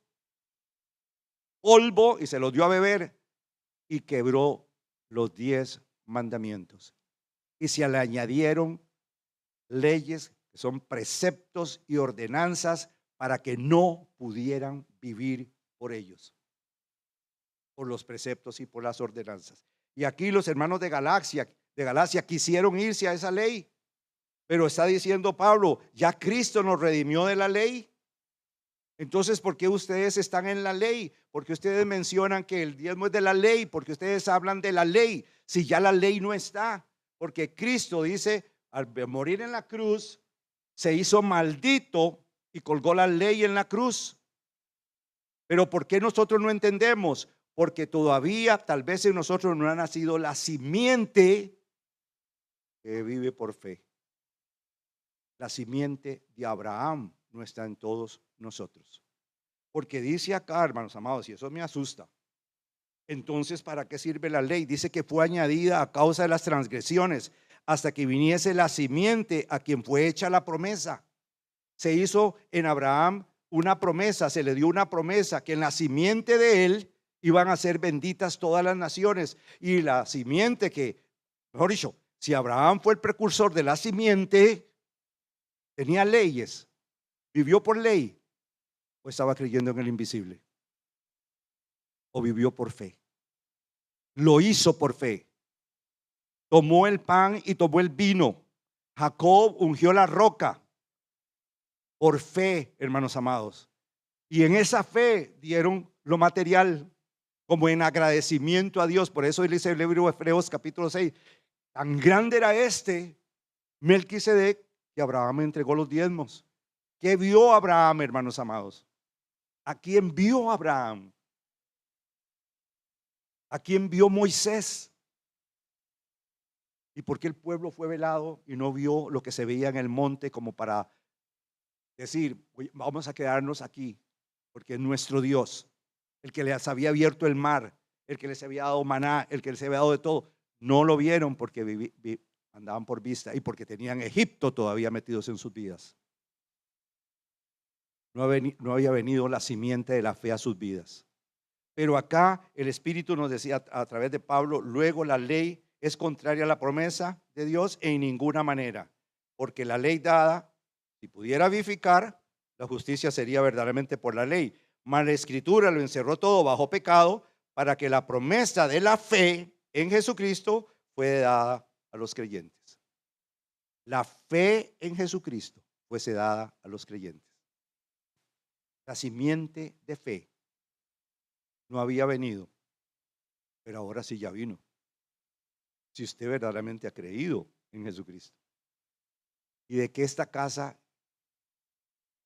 polvo y se lo dio a beber, y quebró los 10 mandamientos. Y se le añadieron leyes, que son preceptos y ordenanzas, para que no pudieran vivir por ellos, por los preceptos y por las ordenanzas. Y aquí los hermanos de Galacia quisieron irse a esa ley, pero está diciendo Pablo: ya Cristo nos redimió de la ley. Entonces, ¿por qué ustedes están en la ley? Porque ustedes mencionan que el diezmo es de la ley, porque ustedes hablan de la ley, si ya la ley no está. Porque Cristo dice, al morir en la cruz, se hizo maldito y colgó la ley en la cruz. Pero ¿por qué nosotros no entendemos? Porque todavía tal vez en nosotros no ha nacido la simiente que vive por fe. La simiente de Abraham no está en todos nosotros. Porque dice acá, hermanos amados, y eso me asusta. Entonces, ¿para qué sirve la ley? Dice que fue añadida a causa de las transgresiones, hasta que viniese la simiente a quien fue hecha la promesa. Se hizo en Abraham una promesa, se le dio una promesa, que en la simiente de él iban a ser benditas todas las naciones. Y la simiente que, mejor dicho, si Abraham fue el precursor de la simiente, tenía leyes, vivió por ley, o estaba creyendo en el invisible, o vivió por fe. Lo hizo por fe. Tomó el pan y tomó el vino. Jacob ungió la roca por fe, hermanos amados. Y en esa fe dieron lo material como en agradecimiento a Dios. Por eso dice el libro de Hebreos capítulo 6: tan grande era Melquisedec, que Abraham entregó los diezmos. ¿Qué vio Abraham, hermanos amados? ¿A quién vio Abraham? ¿A quién vio Moisés? ¿Y por qué el pueblo fue velado y no vio lo que se veía en el monte, como para decir: vamos a quedarnos aquí, porque es nuestro Dios, el que les había abierto el mar, el que les había dado maná, el que les había dado de todo? No lo vieron porque andaban por vista y porque tenían Egipto todavía metidos en sus vidas. No había venido la simiente de la fe a sus vidas. Pero acá el Espíritu nos decía a través de Pablo: luego la ley es contraria a la promesa de Dios en ninguna manera, porque la ley dada, si pudiera vivificar, la justicia sería verdaderamente por la ley. Mas la Escritura lo encerró todo bajo pecado, para que la promesa de la fe en Jesucristo fue dada a los creyentes. La fe en Jesucristo fuese dada a los creyentes. La simiente de fe no había venido, pero ahora sí ya vino. Si usted verdaderamente ha creído en Jesucristo, y de que esta casa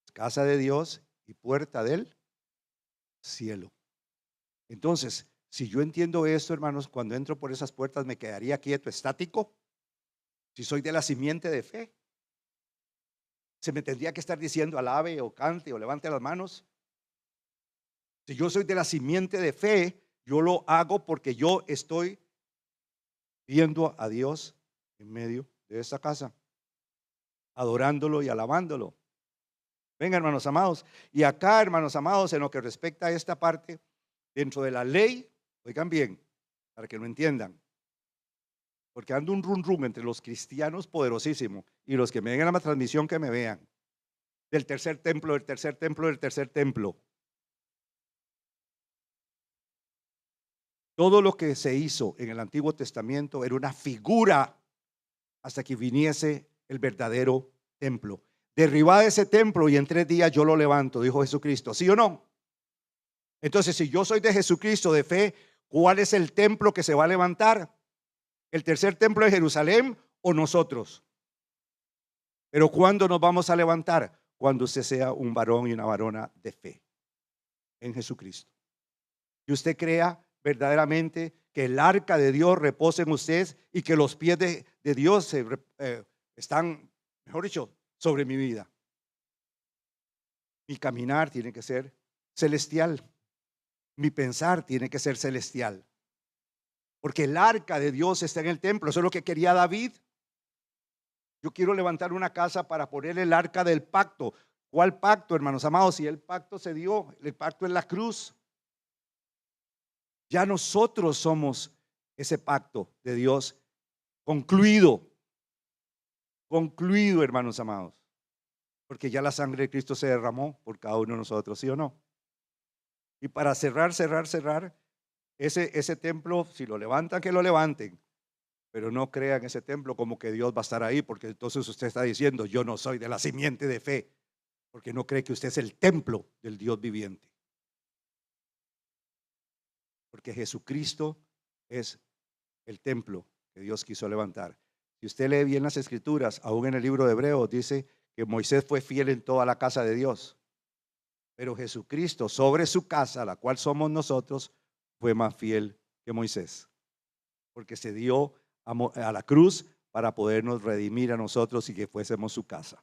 es casa de Dios y puerta del cielo. Entonces, si yo entiendo esto, hermanos, cuando entro por esas puertas, ¿me quedaría quieto, estático? Si soy de la simiente de fe, ¿se me tendría que estar diciendo alabe o cante o levante las manos? Si yo soy de la simiente de fe, yo lo hago porque yo estoy viendo a Dios en medio de esta casa, adorándolo y alabándolo. Venga, hermanos amados. Y acá, hermanos amados, en lo que respecta a esta parte, dentro de la ley, oigan bien, para que lo entiendan, porque ando un rum entre los cristianos poderosísimo y los que me vengan a la transmisión que me vean, del tercer templo, del tercer templo, del tercer templo. Todo lo que se hizo en el Antiguo Testamento era una figura hasta que viniese el verdadero templo. Derribad ese templo y en 3 días yo lo levanto, dijo Jesucristo. ¿Sí o no? Entonces, si yo soy de Jesucristo, de fe, ¿cuál es el templo que se va a levantar? ¿El tercer templo de Jerusalén o nosotros? Pero ¿cuándo nos vamos a levantar? Cuando usted sea un varón y una varona de fe en Jesucristo. Y usted crea verdaderamente que el arca de Dios reposa en usted y que los pies de Dios están, mejor dicho, sobre mi vida. Mi caminar tiene que ser celestial. Mi pensar tiene que ser celestial. Porque el arca de Dios está en el templo. Eso es lo que quería David. Yo quiero levantar una casa para poner el arca del pacto. ¿Cuál pacto, hermanos amados? Si el pacto se dio, el pacto en la cruz. Ya nosotros somos ese pacto de Dios concluido. Concluido, hermanos amados. Porque ya la sangre de Cristo se derramó por cada uno de nosotros, ¿sí o no? Y para cerrar, ese templo, si lo levantan, que lo levanten. Pero no crean ese templo como que Dios va a estar ahí, porque entonces usted está diciendo, yo no soy de la simiente de fe, porque no cree que usted es el templo del Dios viviente. Porque Jesucristo es el templo que Dios quiso levantar. Si usted lee bien las escrituras, aún en el libro de Hebreos dice que Moisés fue fiel en toda la casa de Dios, pero Jesucristo sobre su casa, la cual somos nosotros, fue más fiel que Moisés, porque se dio a la cruz para podernos redimir a nosotros y que fuésemos su casa.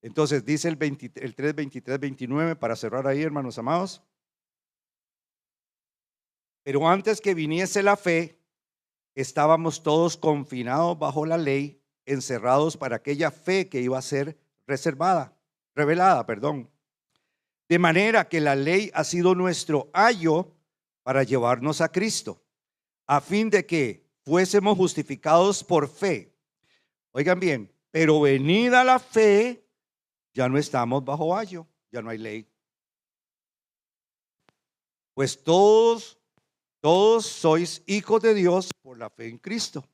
Entonces dice el 3, 23, 29, para cerrar ahí, hermanos amados. Pero antes que viniese la fe, estábamos todos confinados bajo la ley, encerrados para aquella fe que iba a ser revelada. De manera que la ley ha sido nuestro ayo para llevarnos a Cristo, a fin de que fuésemos justificados por fe. Oigan bien, pero venida la fe, ya no estamos bajo ayo, ya no hay ley. Pues todos sois hijos de Dios por la fe en Cristo.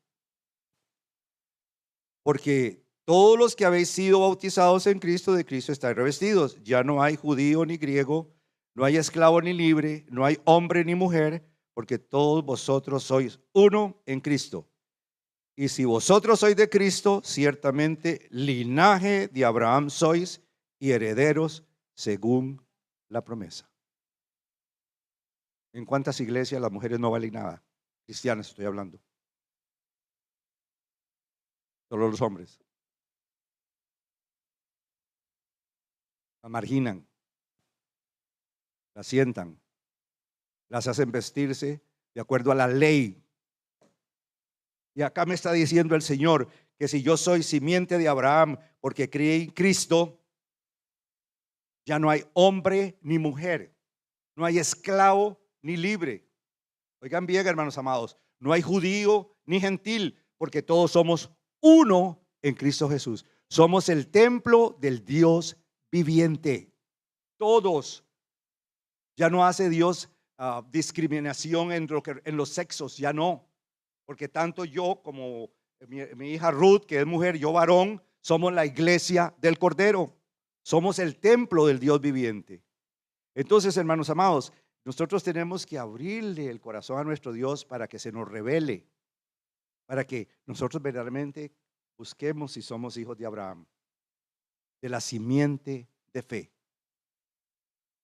Porque todos los que habéis sido bautizados en Cristo, de Cristo estáis revestidos. Ya no hay judío ni griego, no hay esclavo ni libre, no hay hombre ni mujer, porque todos vosotros sois uno en Cristo. Y si vosotros sois de Cristo, ciertamente linaje de Abraham sois y herederos según la promesa. ¿En cuántas iglesias las mujeres no valen nada? Cristianas estoy hablando. Solo los hombres. Las marginan, las sientan, las hacen vestirse de acuerdo a la ley. Y acá me está diciendo el Señor que si yo soy simiente de Abraham porque creí en Cristo, ya no hay hombre ni mujer, no hay esclavo ni libre. Oigan bien, hermanos amados, no hay judío ni gentil, porque todos somos uno en Cristo Jesús. Somos el templo del Dios viviente. Todos. Ya no hace Dios discriminación en los sexos, ya no. Porque tanto yo como mi hija Ruth, que es mujer, yo varón, somos la iglesia del Cordero. Somos el templo del Dios viviente. Entonces, hermanos amados, nosotros tenemos que abrirle el corazón a nuestro Dios para que se nos revele, para que nosotros verdaderamente busquemos si somos hijos de Abraham, de la simiente de fe,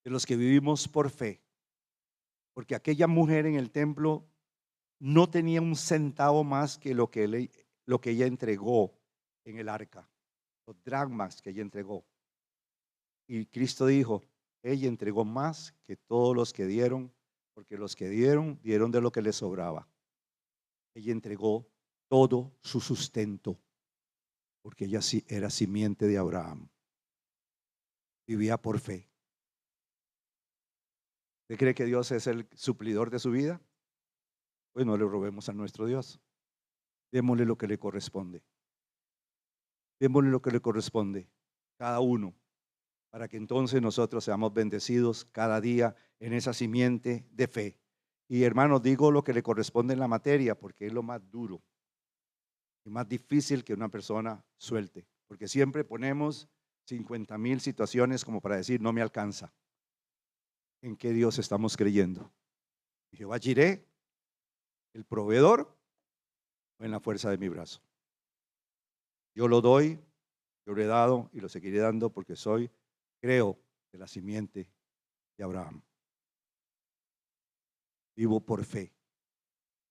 de los que vivimos por fe. Porque aquella mujer en el templo no tenía un centavo más que lo que ella entregó en el arca, los dracmas que ella entregó. Y Cristo dijo, ella entregó más que todos los que dieron, porque los que dieron de lo que les sobraba. Ella entregó todo su sustento, porque ella sí era simiente de Abraham. Vivía por fe. ¿Usted cree que Dios es el suplidor de su vida? Pues no le robemos a nuestro Dios. Démosle lo que le corresponde. Démosle lo que le corresponde, cada uno, para que entonces nosotros seamos bendecidos cada día en esa simiente de fe. Y hermanos, digo lo que le corresponde en la materia, porque es lo más duro y más difícil que una persona suelte, porque siempre ponemos 50,000 situaciones como para decir, no me alcanza. ¿En qué Dios estamos creyendo? Jehová Jireh, el proveedor, o en la fuerza de mi brazo. Yo lo doy, yo lo he dado y lo seguiré dando porque creo, de la simiente de Abraham. Vivo por fe,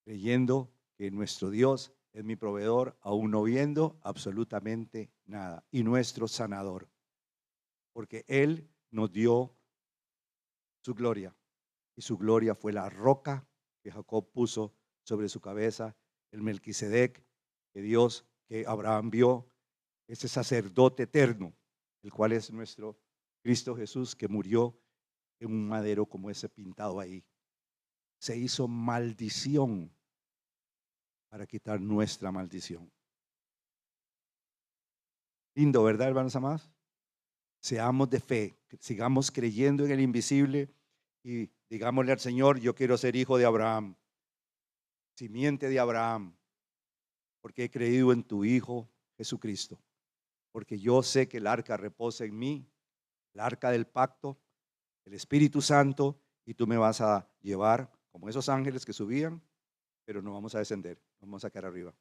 creyendo que nuestro Dios es mi proveedor, aún no viendo absolutamente nada, y nuestro sanador, porque Él nos dio su gloria, y su gloria fue la roca que Jacob puso sobre su cabeza, el Melquisedec que Abraham vio, ese sacerdote eterno, el cual es nuestro Cristo Jesús, que murió en un madero como ese pintado ahí. Se hizo maldición para quitar nuestra maldición. Lindo, ¿verdad, hermanos amados? Seamos de fe, sigamos creyendo en el invisible y digámosle al Señor, yo quiero ser hijo de Abraham, simiente de Abraham, porque he creído en tu Hijo Jesucristo, porque yo sé que el arca reposa en mí, el arca del pacto, el Espíritu Santo, y tú me vas a llevar como esos ángeles que subían, pero no vamos a descender, vamos a quedar arriba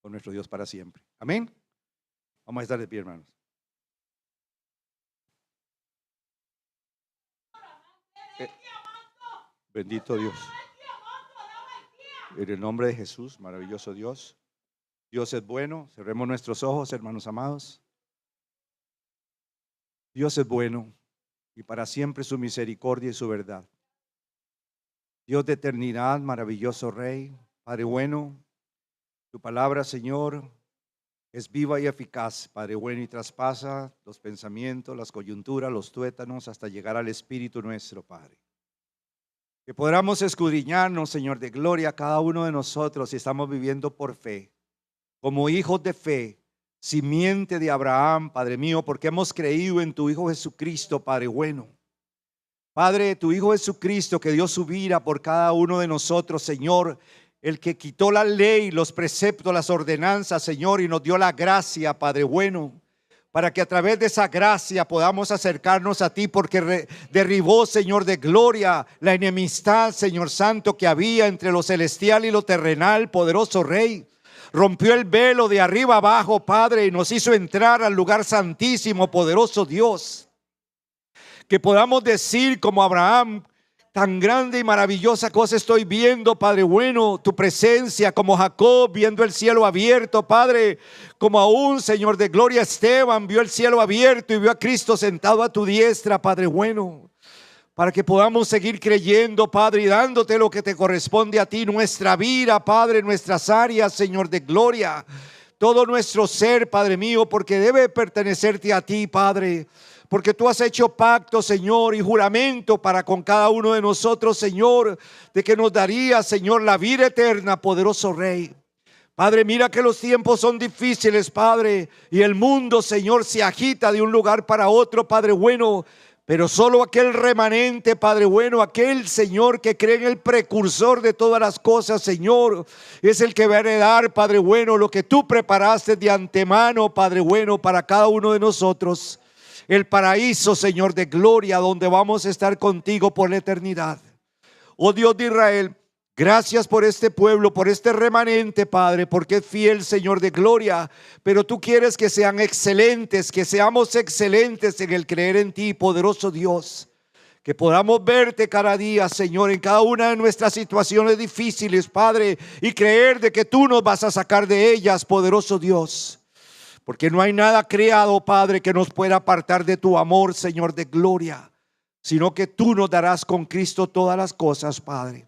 con nuestro Dios para siempre. Amén. Vamos a estar de pie, hermanos. Bendito Dios. En el nombre de Jesús, maravilloso Dios. Dios es bueno. Cerremos nuestros ojos, hermanos amados. Dios es bueno y para siempre su misericordia y su verdad. Dios de eternidad, maravilloso Rey, Padre bueno, tu palabra, Señor, es viva y eficaz, Padre bueno, y traspasa los pensamientos, las coyunturas, los tuétanos, hasta llegar al espíritu nuestro, Padre. Que podamos escudriñarnos, Señor, de gloria a cada uno de nosotros si estamos viviendo por fe, como hijos de fe, simiente de Abraham, Padre mío, porque hemos creído en tu Hijo Jesucristo, Padre bueno. Padre, tu Hijo Jesucristo, que dio su vida por cada uno de nosotros, Señor, el que quitó la ley, los preceptos, las ordenanzas, Señor, y nos dio la gracia, Padre bueno, para que a través de esa gracia podamos acercarnos a ti, porque derribó, Señor, de gloria la enemistad, Señor Santo, que había entre lo celestial y lo terrenal, poderoso Rey. Rompió el velo de arriba abajo, Padre, y nos hizo entrar al lugar santísimo, poderoso Dios. Que podamos decir como Abraham, tan grande y maravillosa cosa estoy viendo, Padre bueno, tu presencia, como Jacob viendo el cielo abierto, Padre, como aún, Señor de gloria, Esteban vio el cielo abierto y vio a Cristo sentado a tu diestra, Padre bueno. Para que podamos seguir creyendo, Padre, y dándote lo que te corresponde a ti, nuestra vida, Padre, nuestras áreas, Señor de gloria, todo nuestro ser, Padre mío, porque debe pertenecerte a ti, Padre, porque tú has hecho pacto, Señor, y juramento para con cada uno de nosotros, Señor, de que nos darías, Señor, la vida eterna, poderoso Rey. Padre, mira que los tiempos son difíciles, Padre, y el mundo, Señor, se agita de un lugar para otro, Padre bueno. Pero solo aquel remanente, Padre bueno, aquel Señor que cree en el precursor de todas las cosas, Señor, es el que va a heredar, Padre bueno, lo que tú preparaste de antemano, Padre bueno, para cada uno de nosotros. El paraíso, Señor, de gloria, donde vamos a estar contigo por la eternidad. Oh Dios de Israel, gracias por este pueblo, por este remanente, Padre, porque es fiel, Señor de gloria. Pero tú quieres que sean excelentes, que seamos excelentes en el creer en ti, poderoso Dios. Que podamos verte cada día, Señor, en cada una de nuestras situaciones difíciles, Padre, y creer de que tú nos vas a sacar de ellas, poderoso Dios. Porque no hay nada creado, Padre, que nos pueda apartar de tu amor, Señor de gloria. sino que tú nos darás con Cristo todas las cosas, Padre.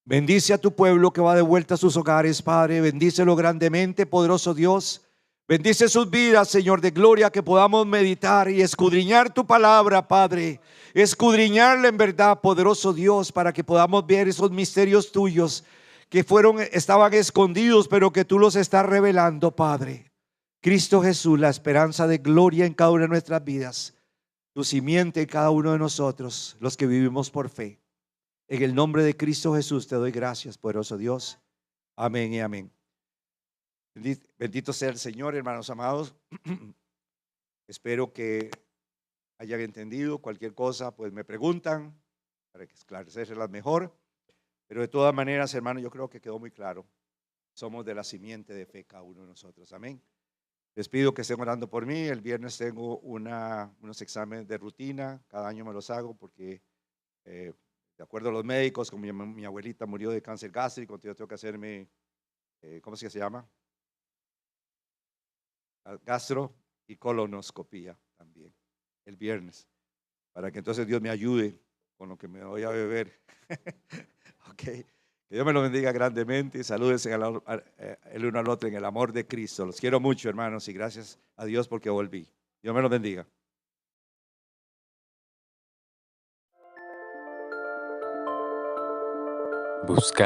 Bendice a tu pueblo que va de vuelta a sus hogares, Padre. Bendícelo grandemente, poderoso Dios. Bendice sus vidas, Señor de gloria, que podamos meditar y escudriñar tu palabra, Padre. Escudriñarla en verdad, poderoso Dios, para que podamos ver esos misterios tuyos que estaban escondidos, pero que tú los estás revelando, Padre. Cristo Jesús, la esperanza de gloria en cada una de nuestras vidas, tu simiente en cada uno de nosotros, los que vivimos por fe. En el nombre de Cristo Jesús te doy gracias, poderoso Dios. Amén y amén. Bendito sea el Señor, hermanos amados. Espero que hayan entendido. Cualquier cosa, pues me preguntan para esclarecerlas mejor. Pero de todas maneras, hermanos, yo creo que quedó muy claro. Somos de la simiente de fe cada uno de nosotros. Amén. Les pido que estén orando por mí. El viernes tengo unos exámenes de rutina. Cada año me los hago porque de acuerdo a los médicos, como mi abuelita murió de cáncer gástrico, yo tengo que hacerme, ¿cómo es que se llama? Gastro y colonoscopía también, el viernes, para que entonces Dios me ayude con lo que me voy a beber. Ok, que Dios me lo bendiga grandemente y salúdense el uno al otro en el amor de Cristo. Los quiero mucho, hermanos, y gracias a Dios porque volví. Dios me los bendiga. Buscad